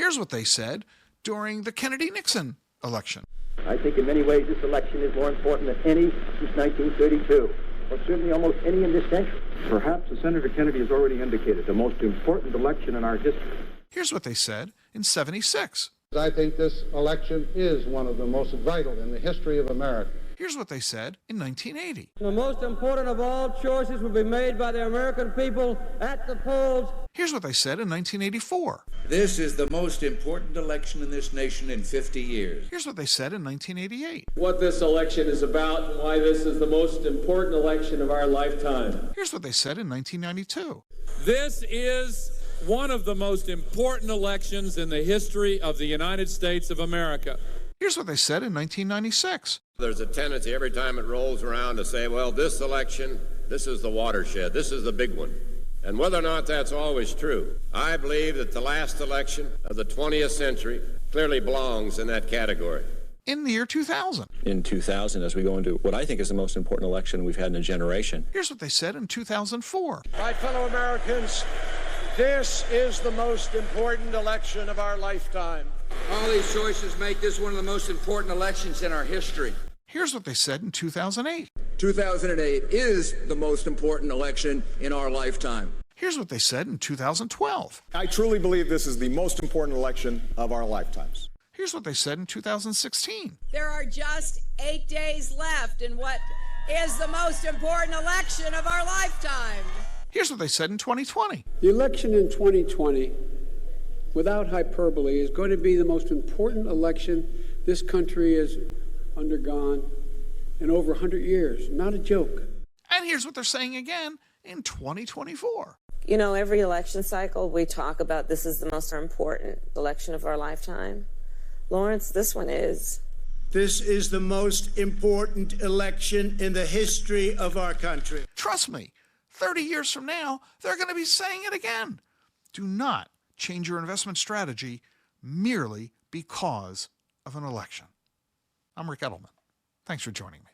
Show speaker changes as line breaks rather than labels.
Here's what they said during the Kennedy-Nixon election.
I think in many ways this election is more important than any since 1932, or certainly almost any in this century.
Perhaps, as Senator Kennedy has already indicated, the most important election in our history.
Here's what they said in 76.
I think this election is one of the most vital in the history of America.
Here's what they said in 1980.
The most important of all choices will be made by the American people at the polls.
Here's what they said in 1984.
This is the most important election in this nation in 50 years.
Here's what they said in 1988.
What this election is about and why this is the most important election of our lifetime.
Here's what they said in 1992.
This is one of the most important elections in the history of the United States of America.
Here's what they said in 1996.
There's a tendency every time it rolls around to say, well, this election, this is the watershed, this is the big one. And whether or not that's always true, I believe that the last election of the 20th century clearly belongs in that category.
In the year 2000.
In 2000, as we go into what I think is the most important election we've had in a generation.
Here's what they said in 2004.
My fellow Americans, this is the most important election of our lifetime.
All these choices make this one of the most important elections in our history.
Here's what they said in 2008.
2008 is the most important election in our lifetime.
Here's what they said in 2012.
I truly believe this is the most important election of our lifetimes.
Here's what they said in 2016.
There are just 8 days left in what is the most important election of our lifetime.
Here's what they said in 2020.
The election in 2020, without hyperbole, is going to be the most important election this country has undergone in over 100 years. Not a joke.
And here's what they're saying again in 2024.
You know, every election cycle we talk about this is the most important election of our lifetime. Lawrence, this one is.
This is the most important election in the history of our country.
Trust me, 30 years from now, they're going to be saying it again. Do not change your investment strategy merely because of an election. I'm Rick Edelman. Thanks for joining me.